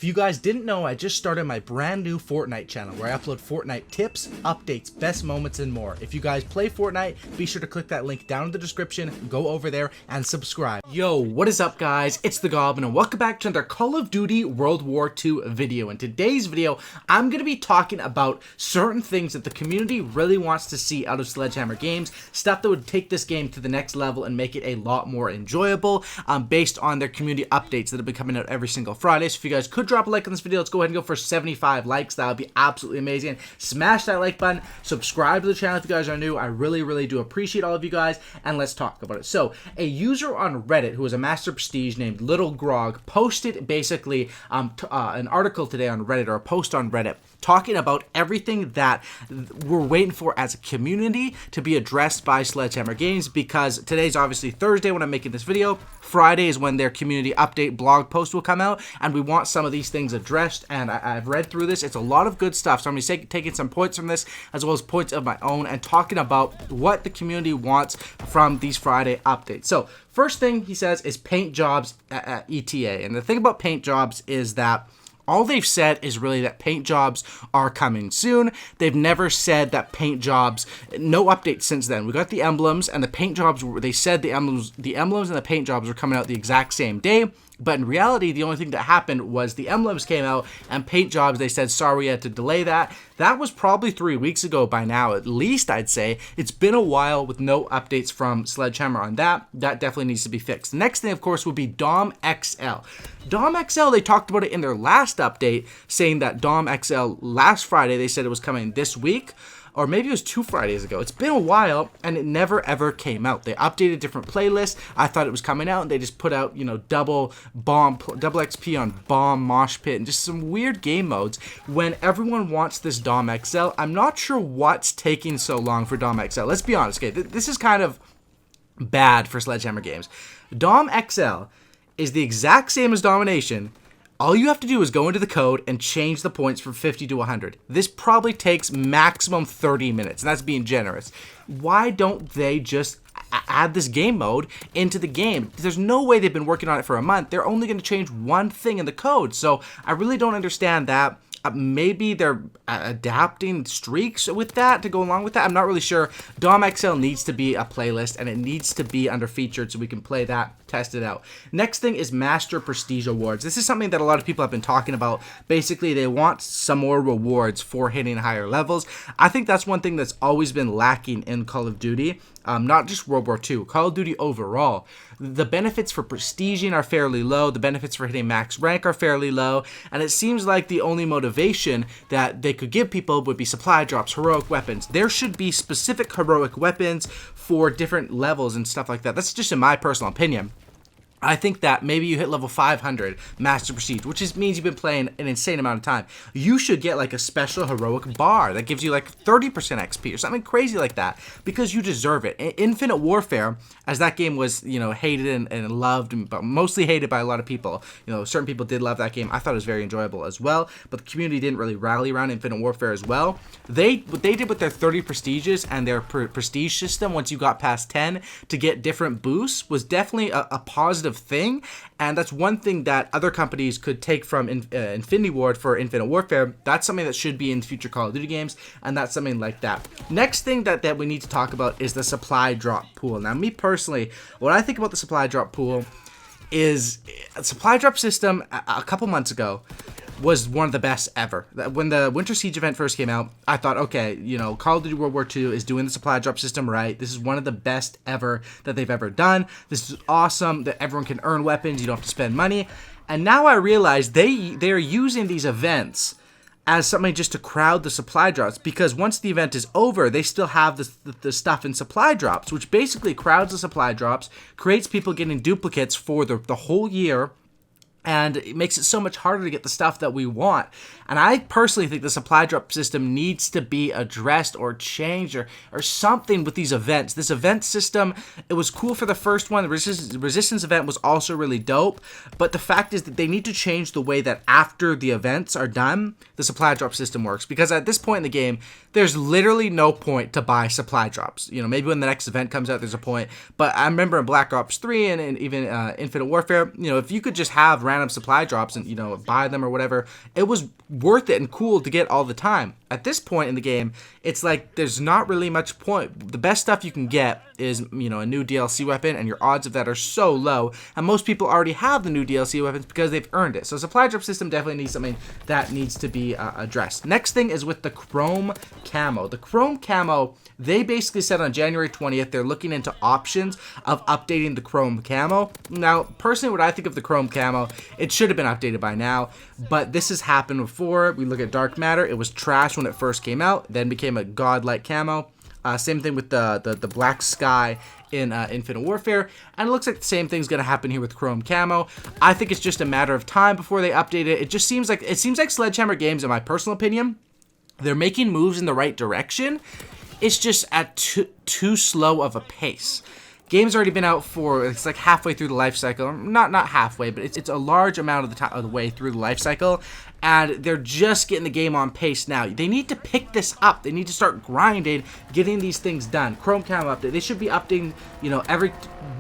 you guys didn't know, I just started my brand new Fortnite channel where I upload Fortnite tips, updates, best moments, and more. If you guys play Fortnite, be sure to click that link down in the description, go over there, and subscribe. Yo, what is up guys? It's the Goblin, and welcome back to another Call of Duty World War II video. In today's video, I'm going to be talking about certain things that the community really wants to see out of Sledgehammer Games, stuff that would take this game to the next level and make it a lot more enjoyable, based on their community updates that have been coming out every single Friday. So if you guys could drop a like on this video, let's go ahead and go for 75 likes. That would be absolutely amazing. Smash that like button, subscribe to the channel if you guys are new. I really do appreciate all of you guys, and let's talk about it. So a user on Reddit who is a Master Prestige named Little Grog posted basically an article today on Reddit, or a post on Reddit, talking about everything that we're waiting for as a community to be addressed by Sledgehammer Games, because today's obviously Thursday when I'm making this video. Friday is when their community update blog post will come out, and we want some of these things addressed, and I've read through this. It's a lot of good stuff, so I'm going to be taking some points from this as well as points of my own and talking about what the community wants from these Friday updates. So first thing he says is paint jobs at ETA, and the thing about paint jobs is that all they've said is really that paint jobs are coming soon. They've never said that paint jobs, no updates since then. We got the emblems, and the paint jobs, they said the emblems and the paint jobs were coming out the exact same day. But in reality, the only thing that happened was the emblems came out, and paint jobs, they said, sorry, we had to delay that. That was probably 3 weeks ago by now, at least, I'd say. It's been a while with no updates from Sledgehammer on that. That definitely needs to be fixed. The next thing, of course, would be Dom XL. Dom XL, they talked about it in their last update, saying that Dom XL last Friday, they said it was coming this week. Or maybe it was 2 Fridays ago. It's been a while, and it never ever came out. They updated different playlists. I thought it was coming out, and they just put out, you know, double XP on bomb, mosh pit, and just some weird game modes. When everyone wants this Dom XL, I'm not sure what's taking so long for Dom XL. Let's be honest, okay? This is kind of bad for Sledgehammer Games. Dom XL is the exact same as Domination. All you have to do is go into the code and change the points from 50 to 100. This probably takes maximum 30 minutes, and that's being generous. Why don't they just add this game mode into the game? There's no way they've been working on it for a month. They're only going to change one thing in the code, so I really don't understand that. Maybe they're adapting streaks with that to go along with that. I'm not really sure. Dom XL needs to be a playlist, and it needs to be under featured so we can play that, test it out. Next thing is Master Prestige Awards. This is something that a lot of people have been talking about. Basically, they want some more rewards for hitting higher levels. I think that's one thing that's always been lacking in Call of Duty. Not just World War II, Call of Duty overall. The benefits for prestiging are fairly low, the benefits for hitting max rank are fairly low, and it seems like the only motivation that they could give people would be supply drops, heroic weapons. There should be specific heroic weapons for different levels and stuff like that. That's just in my personal opinion. I think that maybe you hit level 500 Master Prestige, which means you've been playing an insane amount of time. You should get like a special heroic bar that gives you like 30% XP or something crazy like that, because you deserve it. Infinite Warfare, as that game was, you know, hated and loved, but mostly hated by a lot of people. You know, certain people did love that game. I thought it was very enjoyable as well, but the community didn't really rally around Infinite Warfare as well. What they did with their 30 prestiges and their prestige system, once you got past 10 to get different boosts, was definitely a positive thing, and that's one thing that other companies could take from Infinity Ward for Infinite Warfare. That's something that should be in future Call of Duty games, and that's something like that. Next thing that we need to talk about is the supply drop pool. Now, me personally, what I think about the supply drop pool is a supply drop system a couple months ago was one of the best ever. When the Winter Siege event first came out, I thought, okay, you know, Call of Duty World War II is doing the supply drop system right. This is one of the best ever that they've ever done. This is awesome that everyone can earn weapons. You don't have to spend money. And now I realize they're using these events as something just to crowd the supply drops, because once the event is over, they still have the stuff in supply drops, which basically crowds the supply drops, creates people getting duplicates for the whole year, and it makes it so much harder to get the stuff that we want. And I personally think the supply drop system needs to be addressed or changed or something with these events. This event system, it was cool for the first one. The Resistance event was also really dope. But the fact is that they need to change the way that after the events are done, the supply drop system works. Because at this point in the game, there's literally no point to buy supply drops. You know, maybe when the next event comes out, there's a point. But I remember in Black Ops 3 and even Infinite Warfare, you know, if you could just have random random supply drops and, you know, buy them or whatever, it was worth it and cool to get all the time. At this point in the game, it's like there's not really much point. The best stuff you can get is, you know, a new DLC weapon, and your odds of that are so low, and most people already have the new DLC weapons because they've earned it. So supply drop system definitely needs something that needs to be addressed. Next thing is with the Chrome Camo. The Chrome Camo, they basically said on January 20th they're looking into options of updating the Chrome Camo. Now, personally, what I think of the Chrome Camo, it should have been updated by now, but this has happened before. We look at Dark Matter, it was trash when it first came out, then became a godlike camo. Same thing with the Black Sky in Infinite Warfare, and it looks like the same thing's gonna happen here with Chrome Camo. I think it's just a matter of time before they update it. It seems like Sledgehammer Games, in my personal opinion, they're making moves in the right direction. It's just at too slow of a pace. Game's already been out for, it's like halfway through the life cycle. Not halfway, but it's a large amount of the way through the life cycle, and they're just getting the game on pace now. They need to pick this up. They need to start grinding, getting these things done. Chrome Camo update. They should be updating, you know,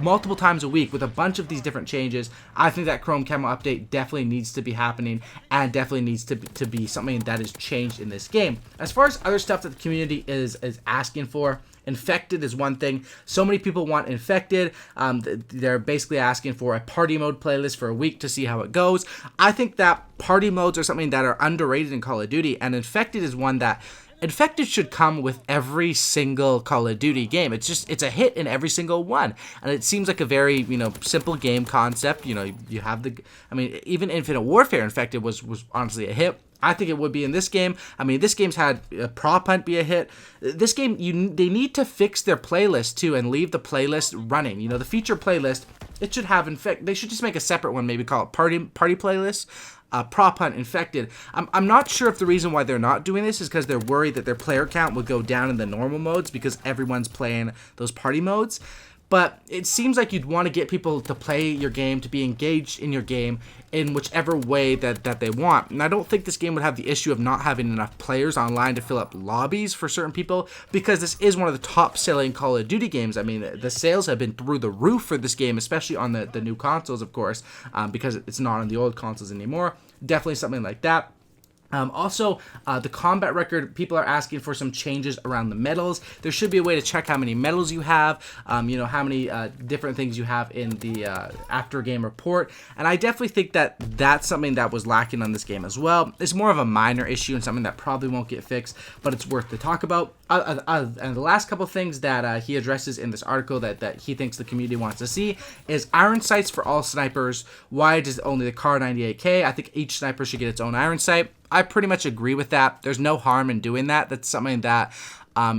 multiple times a week with a bunch of these different changes. I think that Chrome Camo update definitely needs to be happening, and definitely needs to be something that is changed in this game. As far as other stuff that the community is asking for, Infected is one thing. So many people want Infected. They're basically asking for a party mode playlist for a week to see how it goes. I think that party modes are something that are underrated in Call of Duty, and Infected is one that Infected should come with every single Call of Duty game. It's a hit in every single one, and it seems like a very, you know, simple game concept. You know, you have even Infinite Warfare Infected was honestly a hit. I think it would be in this game. I mean, this game's had Prop Hunt be a hit. This game, they need to fix their playlist too and leave the playlist running. You know, the feature playlist, it should have they should just make a separate one, maybe call it party playlist. Prop Hunt, Infected. I'm not sure if the reason why they're not doing this is because they're worried that their player count would go down in the normal modes because everyone's playing those party modes. But it seems like you'd want to get people to play your game, to be engaged in your game in whichever way that they want. And I don't think this game would have the issue of not having enough players online to fill up lobbies for certain people, because this is one of the top selling Call of Duty games. I mean, the sales have been through the roof for this game, especially on the new consoles, of course, because it's not on the old consoles anymore. Definitely something like that. Also, the combat record, people are asking for some changes around the medals. There should be a way to check how many medals you have, you know, how many different things you have in the after game report. And I definitely think that that's something that was lacking on this game as well. It's more of a minor issue and something that probably won't get fixed, but it's worth to talk about. And the last couple things that he addresses in this article that he thinks the community wants to see is iron sights for all snipers. Why does only the Kar 98K? I think each sniper should get its own iron sight. I pretty much agree with that. There's no harm in doing that. That's something that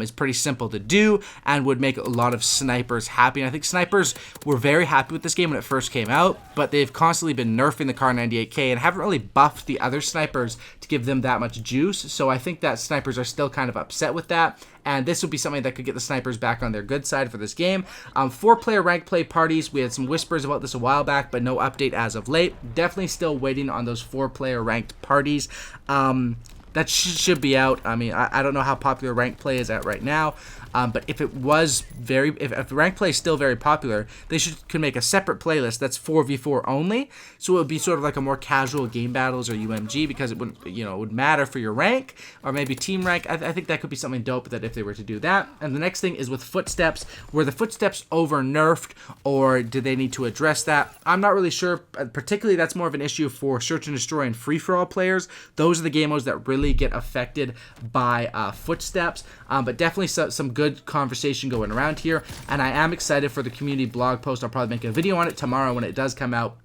is pretty simple to do and would make a lot of snipers happy. And I think snipers were very happy with this game when it first came out, but they've constantly been nerfing the Kar 98K and haven't really buffed the other snipers to give them that much juice. So I think that snipers are still kind of upset with that. And this would be something that could get the snipers back on their good side for this game. 4-player rank play parties. We had some whispers about this a while back, but no update as of late. Definitely still waiting on those 4-player ranked parties. That should be out. I mean, I don't know how popular rank play is at right now, but if it was if rank play is still very popular, they could make a separate playlist that's 4v4 only. So it would be sort of like a more casual game battles or UMG, because it wouldn't, you know, it would matter for your rank or maybe team rank. I think that could be something dope that if they were to do that. And the next thing is with footsteps. Were the footsteps over nerfed, or do they need to address that? I'm not really sure. Particularly, that's more of an issue for search and destroy and free for all players. Those are the game modes that really get affected by footsteps, but definitely some good conversation going around here, and I am excited for the community blog post. I'll probably make a video on it tomorrow when it does come out.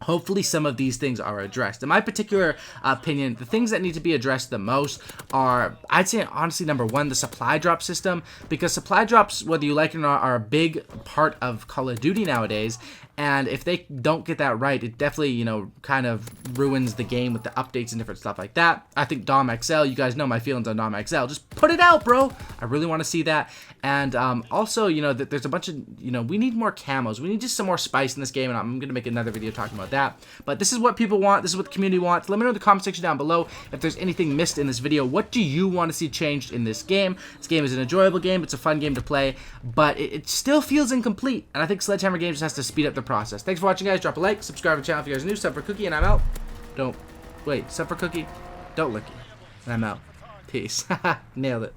Hopefully some of these things are addressed. In my particular opinion, the things that need to be addressed the most are, I'd say honestly, number one, the supply drop system, because supply drops, whether you like it or not, are a big part of Call of Duty nowadays. And if they don't get that right, it definitely, you know, kind of ruins the game with the updates and different stuff like that. I think Dom XL, you guys know my feelings on Dom XL. Just put it out, bro. I really want to see that. And also, you know, that there's a bunch of, you know, we need more camos. We need just some more spice in this game, and I'm going to make another video talking about that. that. But this is what people want. This is what the community wants. Let me know in the comment section down below if there's anything missed in this video. What do you want to see changed in this game? This game is an enjoyable game. It's a fun game to play, but it still feels incomplete. And I think Sledgehammer Games has to speed up the process. Thanks for watching, guys. Drop a like, subscribe to the channel if you guys are new. Sub for Cookie, and I'm out. Don't wait. Sub for Cookie. Don't lick it. And I'm out. Peace. Nailed it.